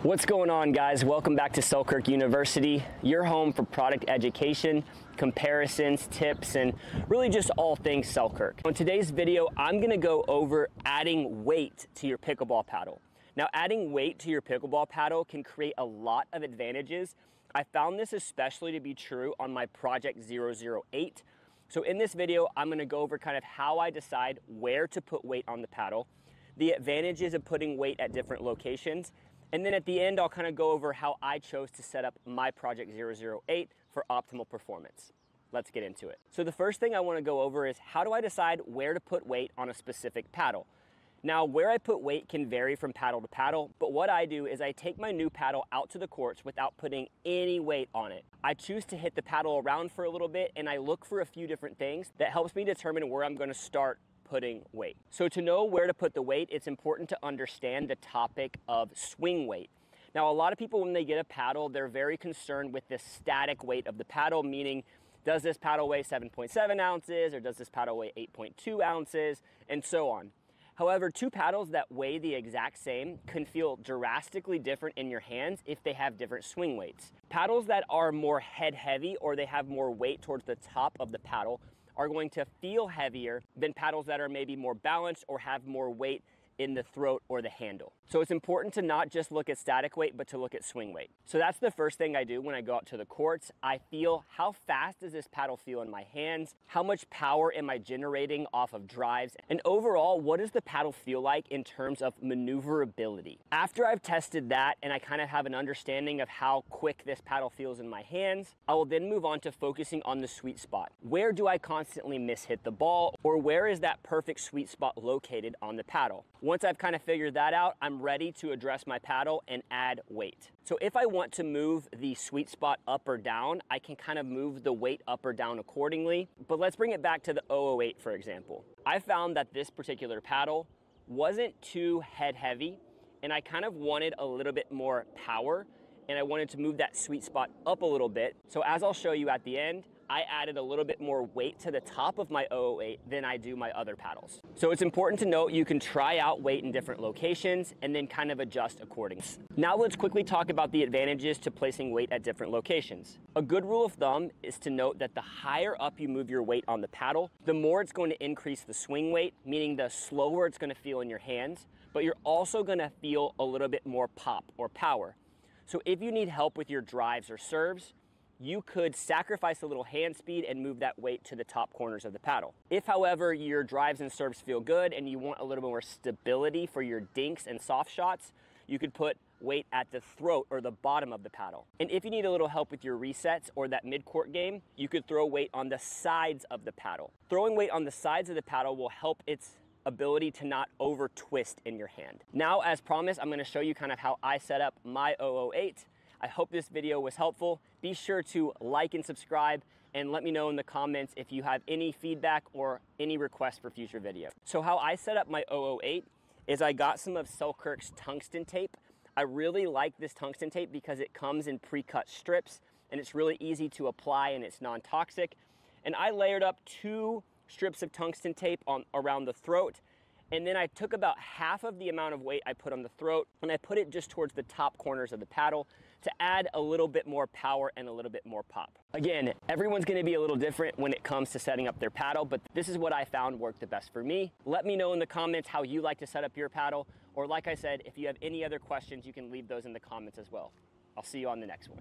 What's going on, guys? Welcome back to Selkirk University, your home for product education, comparisons, tips, and really just all things Selkirk. On today's video, I'm gonna go over adding weight to your pickleball paddle. Now, adding weight to your pickleball paddle can create a lot of advantages. I found this especially to be true on my Project 008. So in this video, I'm gonna go over kind of how I decide where to put weight on the paddle, the advantages of putting weight at different locations, and then at the end, I'll kind of go over how I chose to set up my Project 008 for optimal performance. Let's get into it. So the first thing I want to go over is how do I decide where to put weight on a specific paddle? Now, where I put weight can vary from paddle to paddle, but what I do is I take my new paddle out to the courts without putting any weight on it. I choose to hit the paddle around for a little bit, and I look for a few different things that helps me determine where I'm going to start putting weight. So to know where to put the weight, it's important to understand the topic of swing weight. Now, a lot of people, when they get a paddle, they're very concerned with the static weight of the paddle, meaning does this paddle weigh 7.7 ounces or does this paddle weigh 8.2 ounces and so on. However, two paddles that weigh the exact same can feel drastically different in your hands if they have different swing weights. Paddles that are more head heavy or they have more weight towards the top of the paddle are going to feel heavier than paddles that are maybe more balanced or have more weight in the throat or the handle. So it's important to not just look at static weight, but to look at swing weight. So that's the first thing I do when I go out to the courts. I feel how fast does this paddle feel in my hands? How much power am I generating off of drives? And overall, what does the paddle feel like in terms of maneuverability? After I've tested that and I kind of have an understanding of how quick this paddle feels in my hands, I will then move on to focusing on the sweet spot. Where do I constantly mishit the ball, or where is that perfect sweet spot located on the paddle? Once I've kind of figured that out, I'm ready to address my paddle and add weight. So if I want to move the sweet spot up or down, I can kind of move the weight up or down accordingly. But let's bring it back to the 008, for example. I found that this particular paddle wasn't too head heavy, and I kind of wanted a little bit more power, and I wanted to move that sweet spot up a little bit. So as I'll show you at the end, I added a little bit more weight to the top of my 008 than I do my other paddles. So it's important to note you can try out weight in different locations and then kind of adjust accordingly. Now let's quickly talk about the advantages to placing weight at different locations. A good rule of thumb is to note that the higher up you move your weight on the paddle, the more it's going to increase the swing weight, meaning the slower it's going to feel in your hands, but you're also going to feel a little bit more pop or power. So if you need help with your drives or serves, you could sacrifice a little hand speed and move that weight to the top corners of the paddle. If, however, your drives and serves feel good and you want a little bit more stability for your dinks and soft shots, you could put weight at the throat or the bottom of the paddle. And if you need a little help with your resets or that mid-court game, you could throw weight on the sides of the paddle. Throwing weight on the sides of the paddle will help its ability to not over twist in your hand. Now, as promised, I'm gonna show you kind of how I set up my 008. I hope this video was helpful. Be sure to like and subscribe and let me know in the comments if you have any feedback or any requests for future videos. So how I set up my 008 is I got some of Selkirk's tungsten tape. I really like this tungsten tape because it comes in pre-cut strips and it's really easy to apply and it's non-toxic. And I layered up 2 strips of tungsten tape around the throat. And then I took about half of the amount of weight I put on the throat and I put it just towards the top corners of the paddle to add a little bit more power and a little bit more pop. Again, everyone's gonna be a little different when it comes to setting up their paddle, but this is what I found worked the best for me. Let me know in the comments how you like to set up your paddle, or like I said, if you have any other questions, you can leave those in the comments as well. I'll see you on the next one.